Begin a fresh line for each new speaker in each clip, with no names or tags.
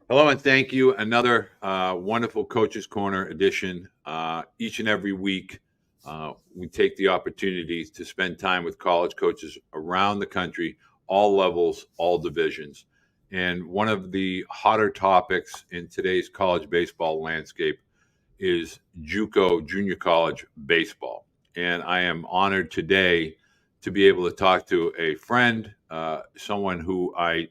Hello and thank you. Another wonderful Coaches Corner edition. Each and every week, we take the opportunity to spend time with college coaches around the country, all levels, all divisions. And one of the hotter topics in today's college baseball landscape is JUCO, junior college baseball. And I am honored today to be able to talk to a friend, someone who I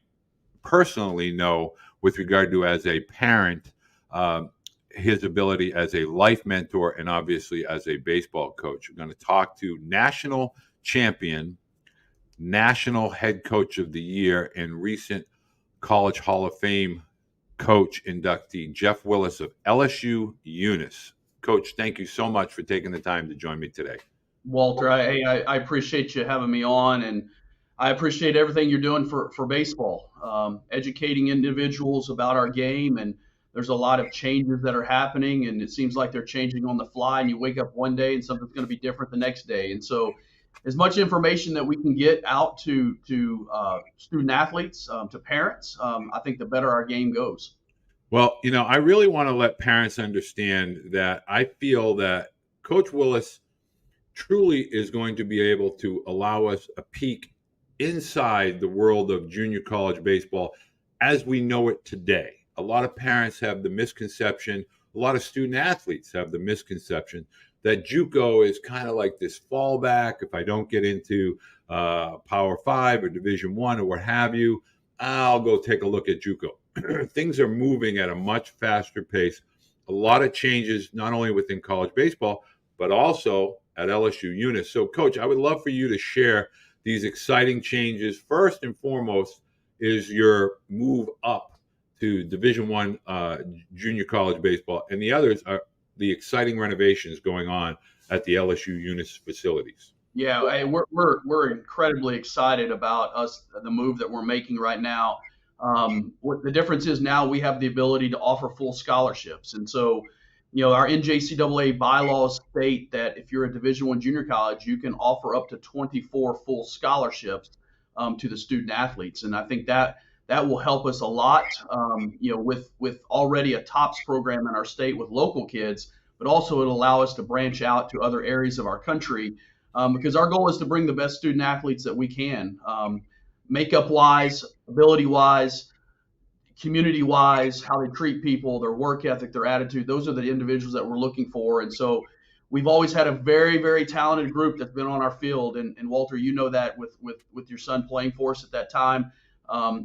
personally know with regard to as a parent, um, his ability as a life mentor and obviously as a baseball coach. We're going to talk to national champion, national head coach of the year, and recent College Hall of Fame coach inductee, Jeff Willis of LSU Eunice. Coach, thank you so much for taking the time to join me today.
Walter, I appreciate you having me on, and I appreciate everything you're doing for baseball, educating individuals about our game. And there's a lot of changes that are happening, and it seems like they're changing on the fly. And you wake up one day, and something's going to be different the next day. And so, as much information that we can get out to student athletes, to parents, I think the better our game goes.
Well, I really want to let parents understand that I feel that Coach Willis truly is going to be able to allow us a peek inside the world of junior college baseball as we know it today. A lot of parents have the misconception, a lot of student athletes have the misconception that JUCO is kind of like this fallback. If I don't get into Power Five or Division One or what have you, I'll go take a look at JUCO. Things are moving at a much faster pace. A lot of changes, not only within college baseball, but also at LSU Eunice. So, Coach, I would love for you to share these exciting changes. First and foremost is your move up to Division One junior college baseball, and the others are the exciting renovations going on at the LSU Eunice facilities.
Yeah, hey, we're incredibly excited about the move that we're making right now. What the difference is now we have the ability to offer full scholarships, and so our NJCAA bylaws state that if you're a Division One junior college, you can offer up to 24 full scholarships to the student athletes, and I think that will help us a lot. With already a TOPS program in our state with local kids, but also it'll allow us to branch out to other areas of our country because our goal is to bring the best student athletes that we can, makeup wise, ability wise, community wise, how they treat people, their work ethic, their attitude. Those are the individuals that we're looking for. And so we've always had a very, very talented group that's been on our field. And Walter, you know that with your son playing for us at that time.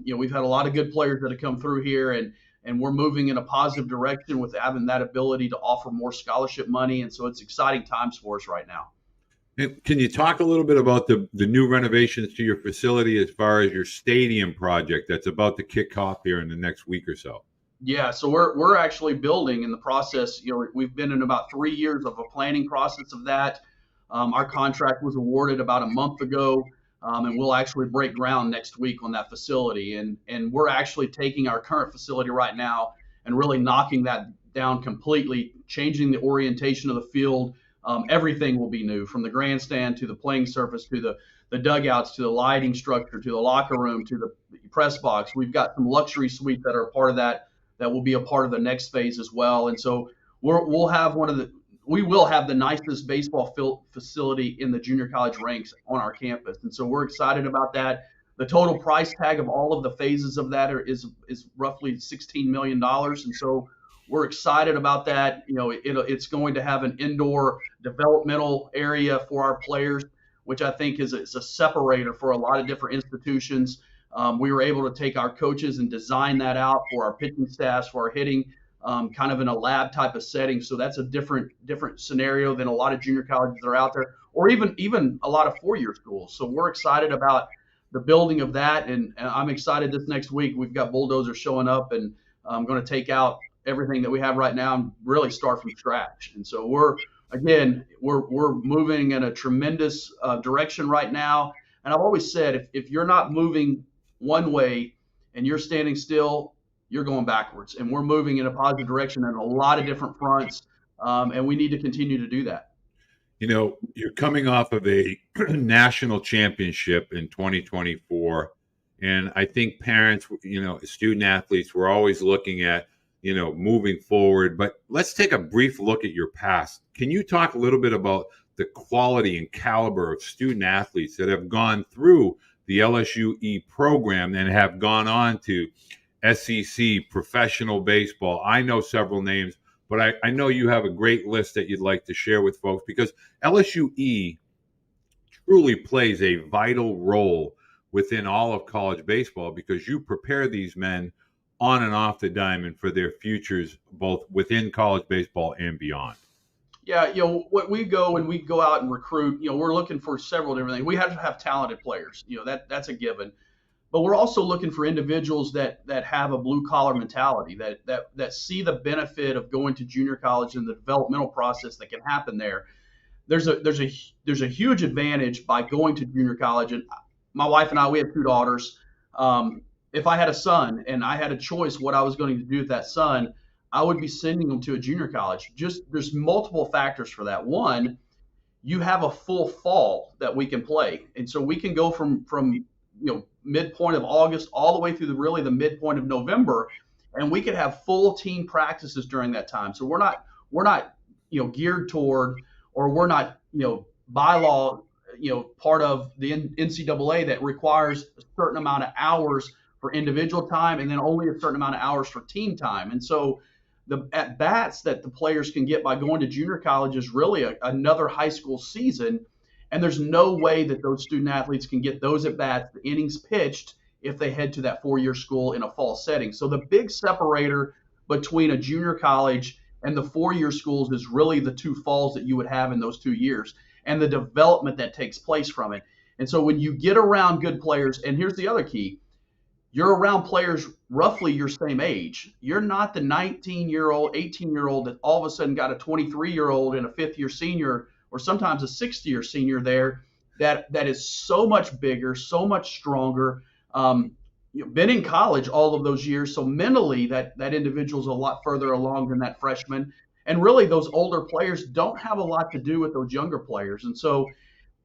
We've had a lot of good players that have come through here, and we're moving in a positive direction with having that ability to offer more scholarship money. And so it's exciting times for us right now.
And can you talk a little bit about the new renovations to your facility as far as your stadium project that's about to kick off here in the next week or so?
Yeah, so we're actually building in the process. We've been in about 3 years of a planning process of that. Our contract was awarded about a month ago, and we'll actually break ground next week on that facility. And we're actually taking our current facility right now and really knocking that down completely, changing the orientation of the field. Everything will be new, from the grandstand to the playing surface to the dugouts to the lighting structure to the locker room to the press box. We've got some luxury suites that are part of that will be a part of the next phase as well. And so we'll have we will have the nicest baseball facility in the junior college ranks on our campus. And so we're excited about that. The total price tag of all of the phases of that is roughly $16 million. And so we're excited about that. It's going to have an indoor developmental area for our players, which I think is a separator for a lot of different institutions. We were able to take our coaches and design that out for our pitching staffs, for our hitting, kind of in a lab type of setting. So that's a different scenario than a lot of junior colleges that are out there, or even a lot of four-year schools. So we're excited about the building of that, and I'm excited this next week. We've got bulldozers showing up, and I'm going to take out everything that we have right now and really start from scratch. And so we're moving in a tremendous direction right now. And I've always said, if you're not moving one way and you're standing still, you're going backwards. And we're moving in a positive direction in a lot of different fronts, and we need to continue to do that.
You're coming off of a national championship in 2024 And I think parents, student athletes, we're always looking at, moving forward. But let's take a brief look at your past. Can you talk a little bit about the quality and caliber of student athletes that have gone through the LSUE program and have gone on to SEC, professional baseball? I know several names, but I know you have a great list that you'd like to share with folks, because LSUE truly plays a vital role within all of college baseball, because you prepare these men on and off the diamond for their futures, both within college baseball and beyond.
Yeah, what we go out and recruit, we're looking for several different things. We have to have talented players, that's a given. But we're also looking for individuals that have a blue collar mentality, that see the benefit of going to junior college and the developmental process that can happen there. There's a huge advantage by going to junior college. And my wife and I, we have two daughters. If I had a son and I had a choice what I was going to do with that son, I would be sending them to a junior college. Just there's multiple factors for that. One, you have a full fall that we can play, and so we can go from midpoint of August all the way through the midpoint of November, and we could have full team practices during that time. So we're not geared toward, or we're not by law part of the NCAA that requires a certain amount of hours for individual time and then only a certain amount of hours for team time. And so the at bats that the players can get by going to junior college is really another high school season. And there's no way that those student athletes can get those at bats, the innings pitched, if they head to that 4-year school in a fall setting. So the big separator between a junior college and the 4-year schools is really the two falls that you would have in those 2 years and the development that takes place from it. And so when you get around good players, and here's the other key, you're around players roughly your same age. You're not the 19-year-old, 18-year-old that all of a sudden got a 23-year-old and a fifth-year senior, or sometimes a sixth-year senior there that is so much bigger, so much stronger, been in college all of those years. So mentally, that individual's a lot further along than that freshman. And really, those older players don't have a lot to do with those younger players. And so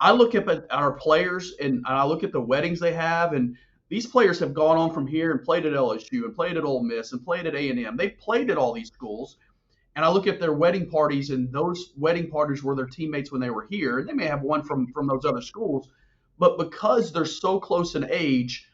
I look at our players and I look at the weddings they have, and these players have gone on from here and played at LSU and played at Ole Miss and played at A&M. They've played at all these schools. And I look at their wedding parties, and those wedding parties were their teammates when they were here. And they may have one from those other schools. But because they're so close in age,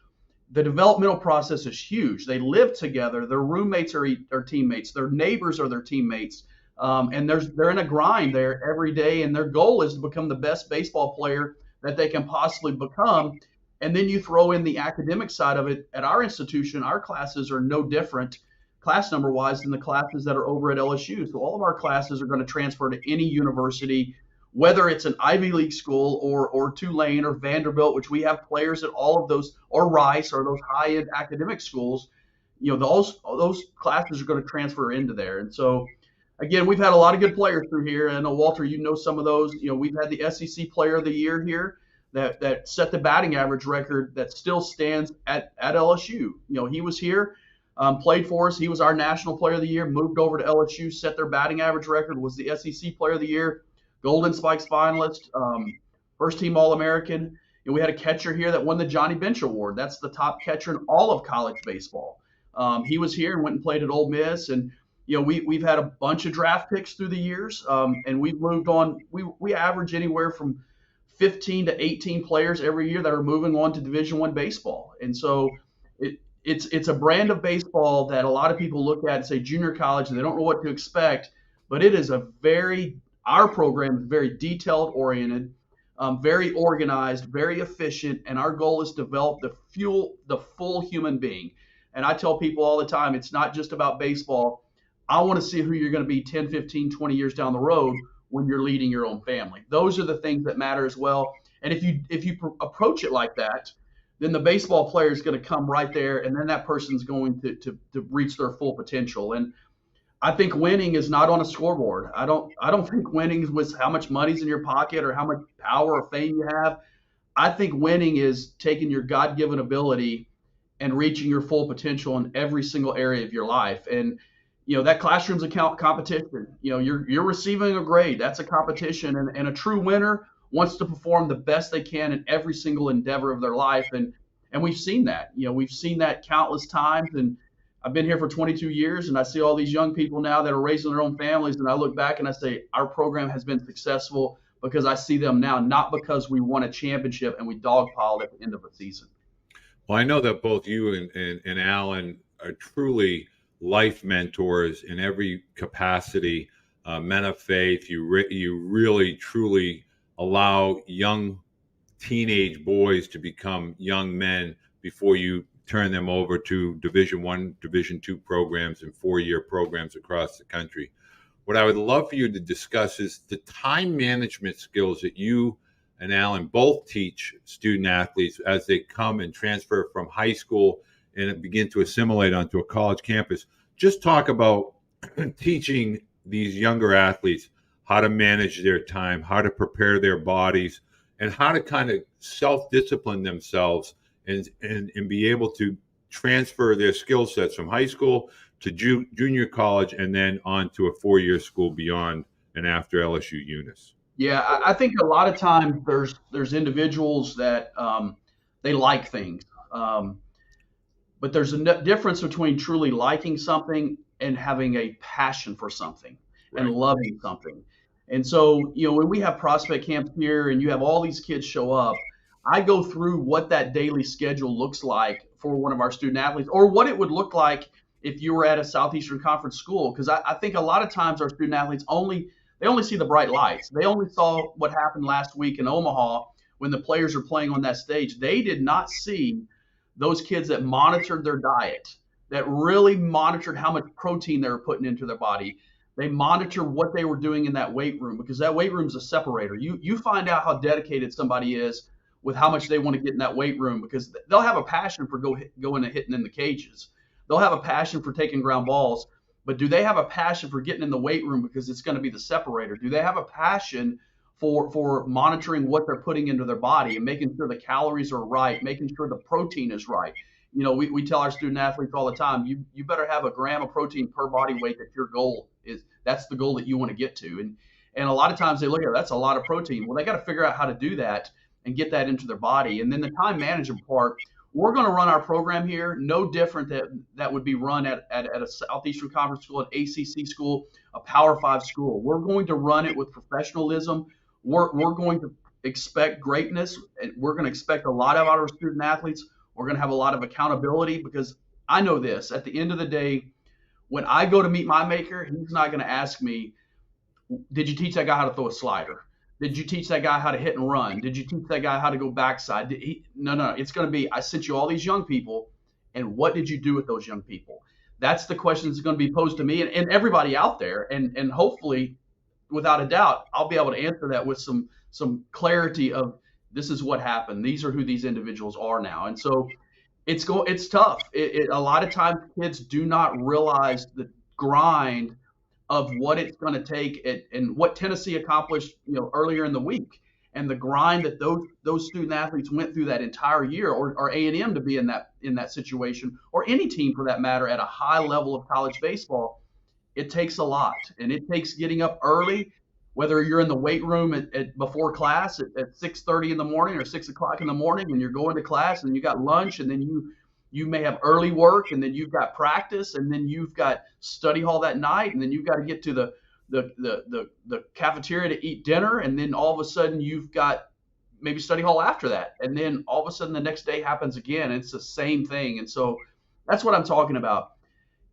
the developmental process is huge. They live together. Their roommates are teammates. Their neighbors are their teammates. And they're in a grind there every day. And their goal is to become the best baseball player that they can possibly become. And then you throw in the academic side of it. At our institution, our classes are no different class number wise than the classes that are over at LSU. So all of our classes are going to transfer to any university, whether it's an Ivy League school or Tulane or Vanderbilt, which we have players at all of those, or Rice, or those high-end academic schools. Those classes are going to transfer into there. And so, again, we've had a lot of good players through here. I know, Walter, some of those. We've had the SEC Player of the Year here that set the batting average record that still stands at LSU. He was here. Played for us. He was our National Player of the Year, moved over to LSU, set their batting average record, was the SEC Player of the Year, Golden Spikes finalist, first team All-American. And we had a catcher here that won the Johnny Bench Award. That's the top catcher in all of college baseball. He was here and went and played at Ole Miss. And, we've had a bunch of draft picks through the years, and we've moved on. We average anywhere from 15 to 18 players every year that are moving on to Division I baseball. And so it's a brand of baseball that a lot of people look at and say junior college, and they don't know what to expect. But it is our program is very detailed oriented, very organized, very efficient, and our goal is to develop the full human being. And I tell people all the time, it's not just about baseball. I want to see who you're going to be 10, 15, 20 years down the road when you're leading your own family. Those are the things that matter as well. And if you approach it like that, then the baseball player is going to come right there, and then that person's going to reach their full potential. And I think winning is not on a scoreboard. I don't think winning is with how much money's in your pocket or how much power or fame you have. I think winning is taking your God-given ability and reaching your full potential in every single area of your life. And that classroom's a competition. You're receiving a grade. That's a competition, and a true winner wants to perform the best they can in every single endeavor of their life. And And we've seen that. We've seen that countless times. And I've been here for 22 years, and I see all these young people now that are raising their own families, and I look back and I say our program has been successful because I see them now, not because we won a championship and we dogpiled at the end of the season.
Well, I know that both you and Alan are truly life mentors in every capacity, men of faith. You really, truly allow young teenage boys to become young men before you turn them over to Division I, Division II programs and 4-year programs across the country. What I would love for you to discuss is the time management skills that you and Alan both teach student athletes as they come and transfer from high school and begin to assimilate onto a college campus. Just talk about teaching these younger athletes how to manage their time, how to prepare their bodies, and how to kind of self-discipline themselves and be able to transfer their skill sets from high school to junior college and then on to a 4-year school beyond and after LSU Eunice.
Yeah, I think a lot of times there's individuals that they like things, but there's a difference between truly liking something and having a passion for something and loving something. And so, when we have prospect camps here and you have all these kids show up, I go through what that daily schedule looks like for one of our student athletes, or what it would look like if you were at a Southeastern Conference school. Because I think a lot of times our student athletes only see the bright lights. They only saw what happened last week in Omaha when the players are playing on that stage. They did not see those kids that monitored their diet, that really monitored how much protein they were putting into their body. They monitor what they were doing in that weight room, because that weight room is a separator. You find out how dedicated somebody is with how much they want to get in that weight room, because they'll have a passion for going and hitting in the cages. They'll have a passion for taking ground balls, but do they have a passion for getting in the weight room because it's going to be the separator? Do they have a passion for monitoring what they're putting into their body and making sure the calories are right, making sure the protein is right? We tell our student athletes all the time, you better have a gram of protein per body weight. That your goal is, that's the goal that you want to get to. And a lot of times they look at that's a lot of protein. Well, they got to figure out how to do that and get that into their body. And then the time management part, we're going to run our program here no different that would be run at a Southeastern Conference school, an ACC school, a Power 5 school. We're going to run it with professionalism. We're going to expect greatness, and we're going to expect a lot of our student athletes. We're going to have a lot of accountability, because I know this. At the end of the day, when I go to meet my maker, he's not going to ask me, did you teach that guy how to throw a slider? Did you teach that guy how to hit and run? Did you teach that guy how to go backside? No. It's going to be, I sent you all these young people, and what did you do with those young people? That's the question that's going to be posed to me and everybody out there. And hopefully, without a doubt, I'll be able to answer that with some clarity of, this is what happened. These are who these individuals are now. And so it's tough. A lot of times kids do not realize the grind of what it's going to take and what Tennessee accomplished, earlier in the week, and the grind that those student athletes went through that entire year, or A&M to be in that situation, or any team for that matter at a high level of college baseball. It takes a lot, and it takes getting up early, whether you're in the weight room before class at 6:30 in the morning or 6 o'clock in the morning, and you're going to class, and you got lunch, and then you may have early work, and then you've got practice, and then you've got study hall that night, and then you've got to get to the cafeteria to eat dinner, and then all of a sudden you've got maybe study hall after that, and then all of a sudden the next day happens again. It's the same thing. And so that's what I'm talking about.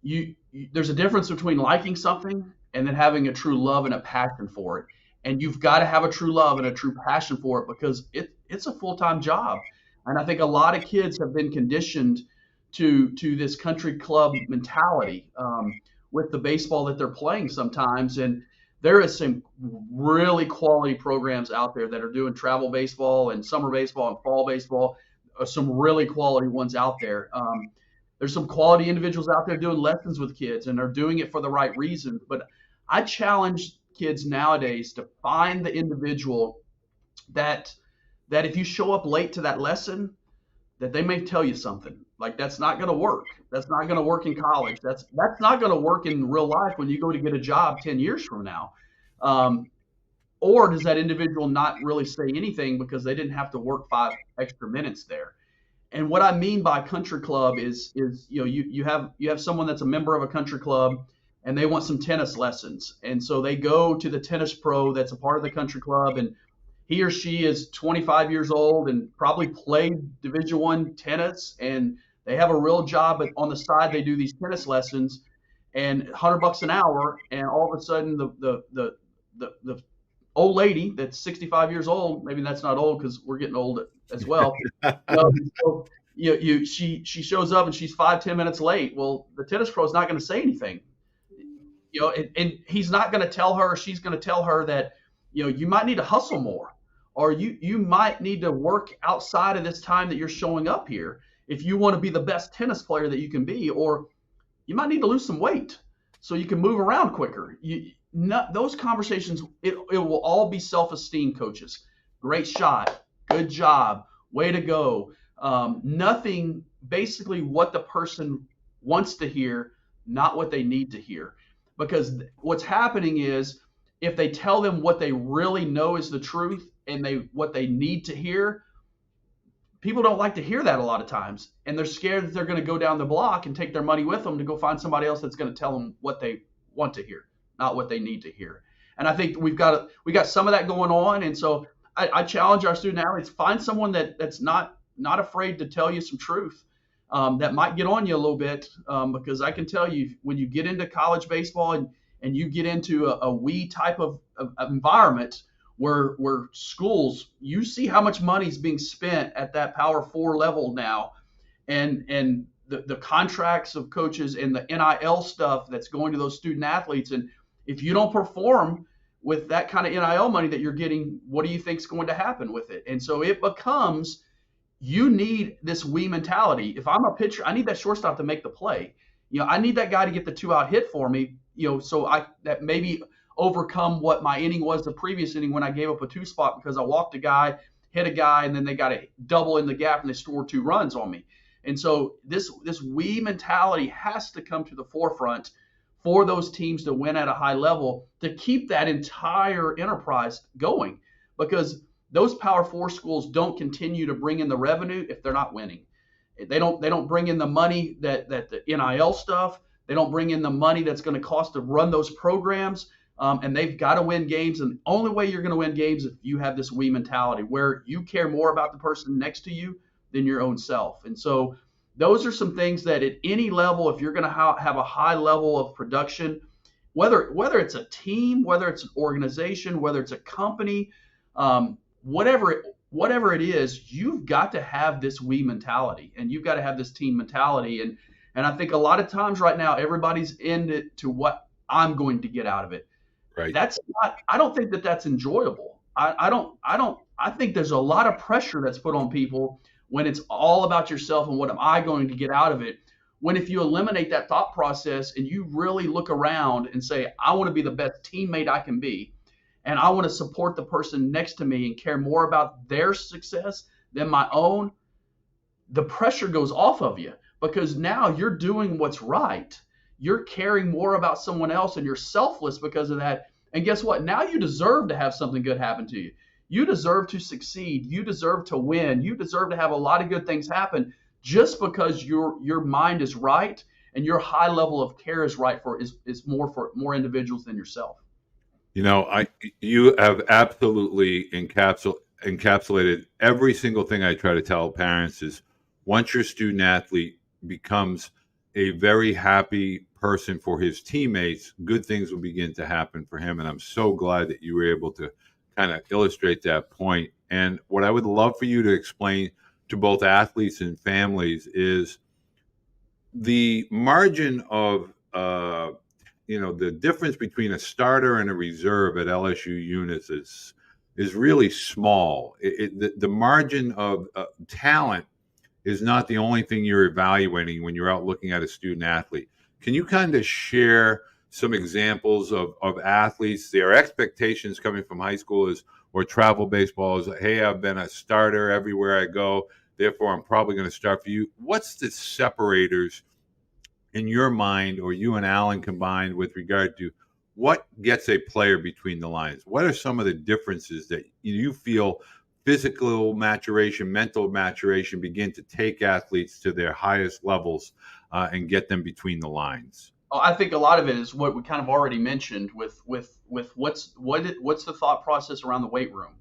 There's a difference between liking something and then having a true love and a passion for it. And you've got to have a true love and a true passion for it, because it's a full-time job. And I think a lot of kids have been conditioned to this country club mentality with the baseball that they're playing sometimes. And there is some really quality programs out there that are doing travel baseball and summer baseball and fall baseball. Some really quality ones out there. There's some quality individuals out there doing lessons with kids, and are doing it for the right reasons. But I challenge kids nowadays to find the individual that if you show up late to that lesson, that they may tell you something like, that's not going to work. That's not going to work in college. That's not going to work in real life when you go to get a job 10 years from now. Or does that individual not really say anything because they didn't have to work 5 extra minutes there? And what I mean by country club is you have someone that's a member of a country club and they want some tennis lessons. And so they go to the tennis pro that's a part of the country club, and he or she is 25 years old and probably played Division I tennis, and they have a real job, but on the side they do these tennis lessons and $100 an hour, and all of a sudden the old lady that's 65 years old, maybe that's not old because we're getting old as well. So she shows up and she's 5-10 minutes late. Well, the tennis pro is not going to say anything, and he's not going to tell her, or she's going to tell her that you might need to hustle more, or you might need to work outside of this time that you're showing up here if you want to be the best tennis player that you can be, or you might need to lose some weight so you can move around quicker. Those conversations, it will all be self-esteem coaches. Great shot, good job, way to go. Nothing, basically what the person wants to hear, not what they need to hear. Because what's happening is if they tell them what they really know is the truth and what they need to hear, people don't like to hear that a lot of times. And they're scared that they're going to go down the block and take their money with them to go find somebody else that's going to tell them what they want to hear, not what they need to hear. And I think we got some of that going on. And so I challenge our student athletes, find someone that's not afraid to tell you some truth. That might get on you a little bit, because I can tell you when you get into college baseball and you get into a WE type of environment where schools, you see how much money is being spent at that Power 4 level now, and the contracts of coaches and the NIL stuff that's going to those student athletes. And if you don't perform with that kind of NIL money that you're getting, what do you think is going to happen with it? And so it becomes, you need this we mentality. If I'm a pitcher, I need that shortstop to make the play. I need that guy to get the 2-out hit for me, so that maybe overcome what my inning was the previous inning when I gave up a 2 spot because I walked a guy, hit a guy, and then they got a double in the gap and they scored 2 runs on me. And so this we mentality has to come to the forefront for those teams to win at a high level, to keep that entire enterprise going, because those Power 4 schools don't continue to bring in the revenue if they're not winning. They don't bring in the money that the NIL stuff. They don't bring in the money that's going to cost to run those programs. And they've got to win games. And the only way you're going to win games is if you have this we mentality where you care more about the person next to you than your own self. And so those are some things that at any level, if you're going to have a high level of production, whether it's a team, whether it's an organization, whether it's a company, whatever it is, you've got to have this we mentality, and you've got to have this team mentality. And I think a lot of times right now, everybody's in it to what I'm going to get out of it.
Right.
That's not, I don't think that's enjoyable. I think there's a lot of pressure that's put on people when it's all about yourself and what am I going to get out of it. When if you eliminate that thought process and you really look around and say, I want to be the best teammate I can be, and I want to support the person next to me and care more about their success than my own, the pressure goes off of you, because now you're doing what's right. You're caring more about someone else and you're selfless because of that. And guess what? Now you deserve to have something good happen to you. You deserve to succeed. You deserve to win. You deserve to have a lot of good things happen just because your mind is right and your high level of care is right is more for more individuals than yourself.
You have absolutely encapsulated every single thing I try to tell parents is, once your student athlete becomes a very happy person for his teammates, good things will begin to happen for him. And I'm so glad that you were able to kind of illustrate that point. And what I would love for you to explain to both athletes and families is the margin of the difference between a starter and a reserve at LSU Eunice is really small. The margin of talent is not the only thing you're evaluating when you're out looking at a student athlete. Can you kind of share some examples of athletes, their expectations coming from high school or travel baseball is, hey, I've been a starter everywhere I go, therefore I'm probably going to start for you. What's the separators in your mind, or you and Alan combined, with regard to what gets a player between the lines? What are some of the differences that you feel physical maturation, mental maturation begin to take athletes to their highest levels and get them between the lines?
I think a lot of it is what we kind of already mentioned with what's the thought process around the weight room.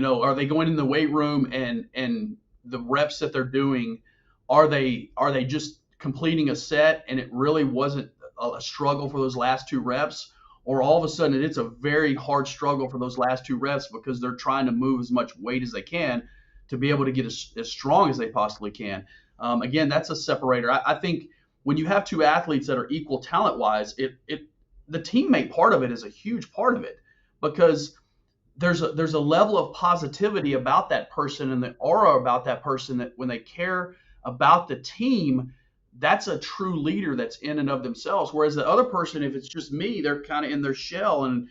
Are they going in the weight room and the reps that they're doing, are they just completing a set and it really wasn't a struggle for those last two reps, or all of a sudden it's a very hard struggle for those last two reps because they're trying to move as much weight as they can to be able to get as strong as they possibly can. Again, that's a separator. I think when you have two athletes that are equal talent wise, the teammate part of it is a huge part of it, because there's a level of positivity about that person and the aura about that person that when they care about the team, that's a true leader that's in and of themselves. Whereas the other person, if it's just me, they're kind of in their shell, and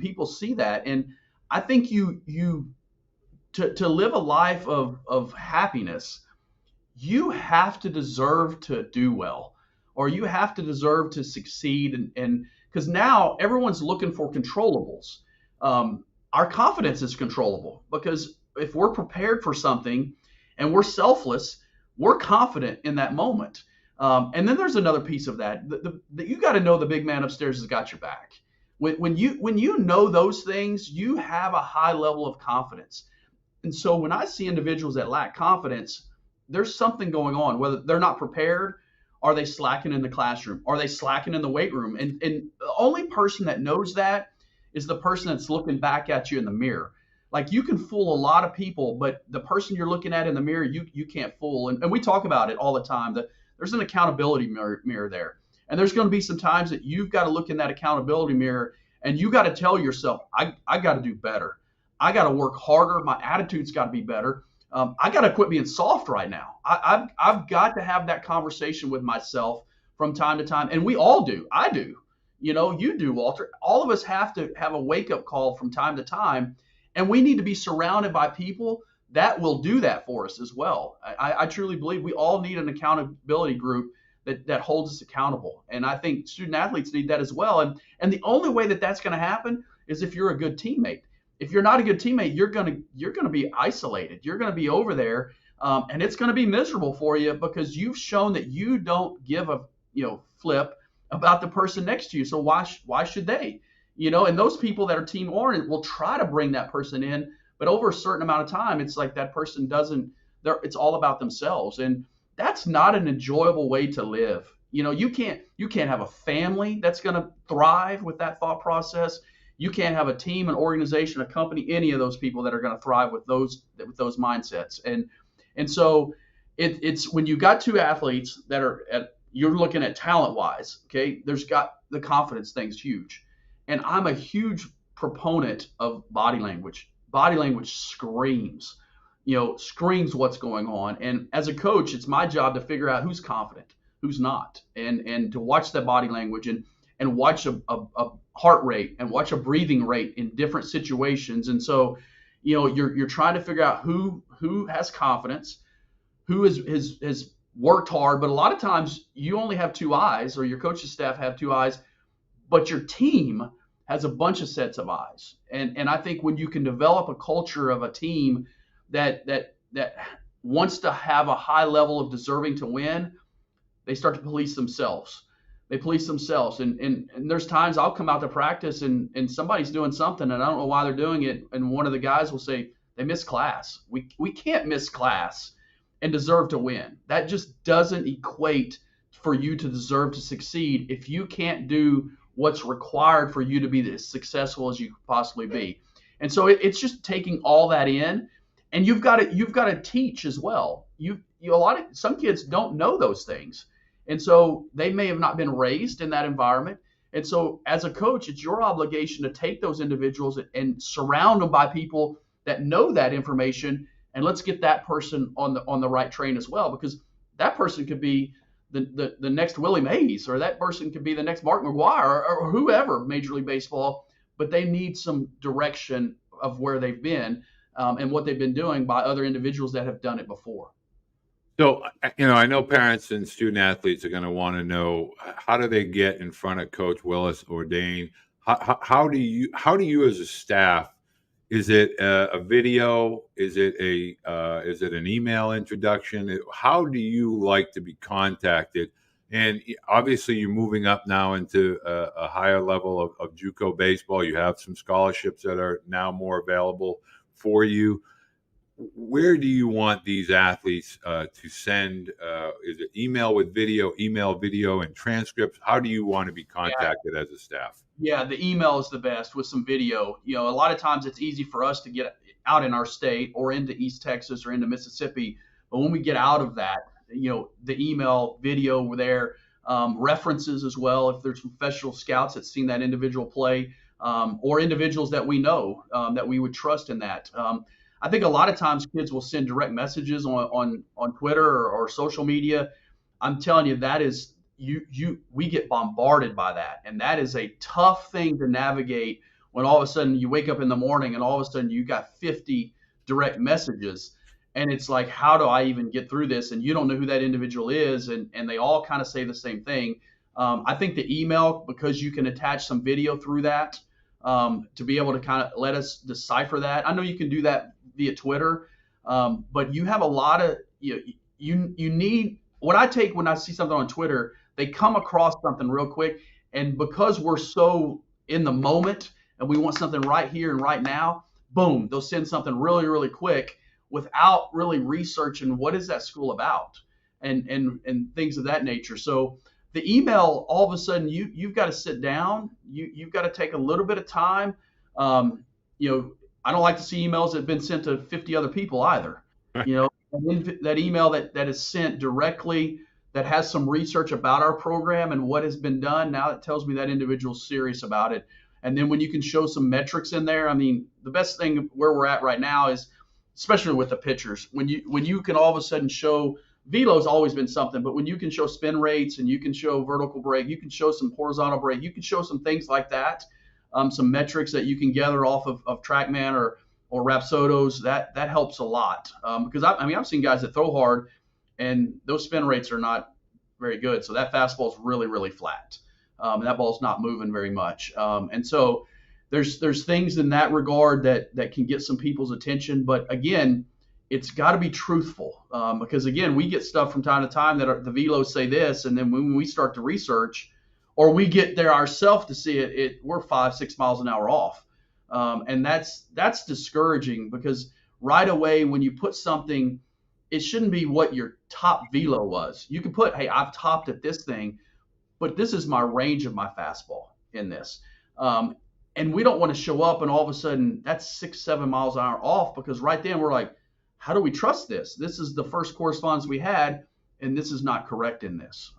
people see that. And I think to live a life of happiness, you have to deserve to do well, or you have to deserve to succeed. And because now everyone's looking for controllables. Our confidence is controllable, because if we're prepared for something and we're selfless, we're confident in that moment. And then there's another piece of that. You got to know the big man upstairs has got your back. When you know those things, you have a high level of confidence. And so when I see individuals that lack confidence, there's something going on. Whether they're not prepared, are they slacking in the classroom? Are they slacking in the weight room? And the only person that knows that is the person that's looking back at you in the mirror. Like, you can fool a lot of people, but the person you're looking at in the mirror, you can't fool. And we talk about it all the time, that there's an accountability mirror there. And there's going to be some times that you've got to look in that accountability mirror and you got to tell yourself, I got to do better. I got to work harder. My attitude's got to be better. I got to quit being soft right now. I've got to have that conversation with myself from time to time. And we all do. I do. You do, Walter. All of us have to have a wake-up call from time to time, and we need to be surrounded by people that will do that for us as well. I truly believe we all need an accountability group that holds us accountable, and I think student athletes need that as well. And the only way that that's going to happen is if you're a good teammate. If you're not a good teammate, you're gonna be isolated. You're gonna be over there, and it's gonna be miserable for you, because you've shown that you don't give a flip about the person next to you. So why should they? And those people that are team oriented will try to bring that person in, but over a certain amount of time, it's like that person doesn't. It's all about themselves, and that's not an enjoyable way to live. You can't have a family that's gonna thrive with that thought process. You can't have a team, an organization, a company, any of those people that are going to thrive with those mindsets. And so it's when you got two athletes that you're looking at talent wise, okay, there's got the confidence thing's huge. And I'm a huge proponent of body language. Body language screams what's going on. And as a coach, it's my job to figure out who's confident, who's not, and to watch that body language and watch a heart rate and watch a breathing rate in different situations. And so, you're trying to figure out who has confidence, who has worked hard. But a lot of times you only have two eyes, or your coaching staff have two eyes, but your team has a bunch of sets of eyes. And I think when you can develop a culture of a team that wants to have a high level of deserving to win, they start to police themselves. They police themselves. And there's times I'll come out to practice and somebody's doing something and I don't know why they're doing it. And one of the guys will say, they missed class. We can't miss class and deserve to win. That just doesn't equate for you to deserve to succeed if you can't do what's required for you to be as successful as you could possibly be. And so it's just taking all that in, and you've got to teach as well. Some kids don't know those things. And so they may have not been raised in that environment. And so as a coach, it's your obligation to take those individuals and surround them by people that know that information. And let's get that person on the right train as well, because that person could be the next Willie Mays, or that person could be the next Mark McGuire, or whoever, Major League Baseball, but they need some direction of where they've been and what they've been doing by other individuals that have done it before.
So, I know parents and student athletes are going to want to know, how do they get in front of Coach Willis or Dane? How do you as a staff Is it a video? Is it an email introduction? How do you like to be contacted? And obviously, you're moving up now into a higher level of JUCO baseball. You have some scholarships that are now more available for you. Where do you want these athletes to send? Is it email with video, email, video, and transcripts? How do you want to be contacted as a staff?
Yeah, the email is the best with some video. You know, a lot of times it's easy for us to get out in our state or into East Texas or into Mississippi. But when we get out of that, you know, the email, video were there, references as well. If there's professional scouts that's seen that individual play, or individuals that we know that we would trust in that. I think a lot of times kids will send direct messages on Twitter or social media. I'm telling you, that is we get bombarded by that, and that is a tough thing to navigate when all of a sudden you wake up in the morning and all of a sudden you got 50 direct messages, and it's like, how do I even get through this? And you don't know who that individual is, and they all kind of say the same thing. I think the email, because you can attach some video through that, to be able to kind of let us decipher that. I know you can do that via Twitter, but you have a lot of you need what I take when I see something on Twitter. They come across something real quick, and because we're so in the moment and we want something right here and right now, boom, they'll send something really, really quick without really researching what is that school about and things of that nature. So the email, all of a sudden, you've got to sit down. You've got to take a little bit of time. I don't like to see emails that have been sent to 50 other people either. And then that email that is sent directly, that has some research about our program and what has been done, now it tells me that individual's serious about it. And then when you can show some metrics in there, I mean, the best thing where we're at right now is, especially with the pitchers, when you can all of a sudden show, velo's always been something, but when you can show spin rates and you can show vertical break, you can show some horizontal break, you can show some things like that, some metrics that you can gather off of TrackMan or Rapsodos, that helps a lot. Because I've seen guys that throw hard and those spin rates are not very good. So that fastball is really, really flat. And that ball's not moving very much. And so there's things in that regard that can get some people's attention. But again, it's got to be truthful, because again, we get stuff from time to time that the velos say this, and then when we start to research, or we get there ourselves to see it, we're 5-6 miles an hour off, and that's discouraging, because right away when you put something, it shouldn't be what your top velo was. You can put, hey, I've topped at this thing, but this is my range of my fastball in this. And we don't want to show up and all of a sudden that's 6-7 miles an hour off, because right then we're like, how do we trust this? This is the first correspondence we had, and this is not correct in this.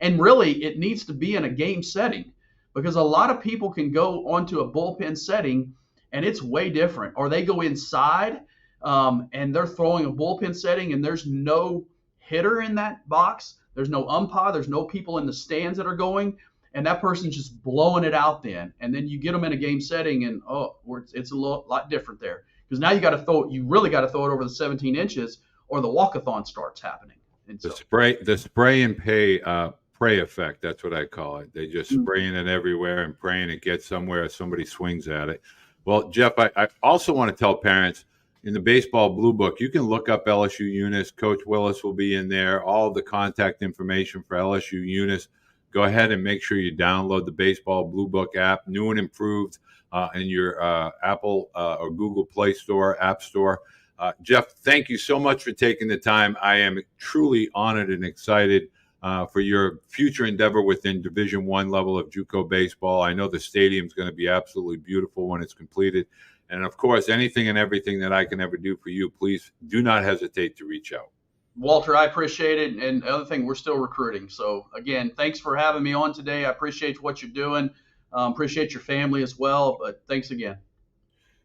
And really, it needs to be in a game setting, because a lot of people can go onto a bullpen setting and it's way different. Or they go inside and they're throwing a bullpen setting and there's no hitter in that box. There's no umpire. There's no people in the stands that are going. And that person's just blowing it out then. And then you get them in a game setting and, it's a lot different there. Because now you really got to throw it over the 17 inches or the walkathon starts happening. And
the spray and pray effect, that's what I call it. They just spraying it everywhere and praying it gets somewhere, somebody swings at it. Well, Jeff, I also want to tell parents, in the baseball blue book, you can look up LSU Eunice. Coach Willis will be in there. All the contact information for LSU Eunice. Go ahead and make sure you download the baseball blue book app, new and improved, in your Apple or Google Play Store, App Store. Jeff, thank you so much for taking the time. I am truly honored and excited for your future endeavor within Division I level of JUCO baseball. I know the stadium's going to be absolutely beautiful when it's completed. And, of course, anything and everything that I can ever do for you, please do not hesitate to reach out.
Walter, I appreciate it. And the other thing, we're still recruiting. So, again, thanks for having me on today. I appreciate what you're doing. Appreciate your family as well. But thanks again.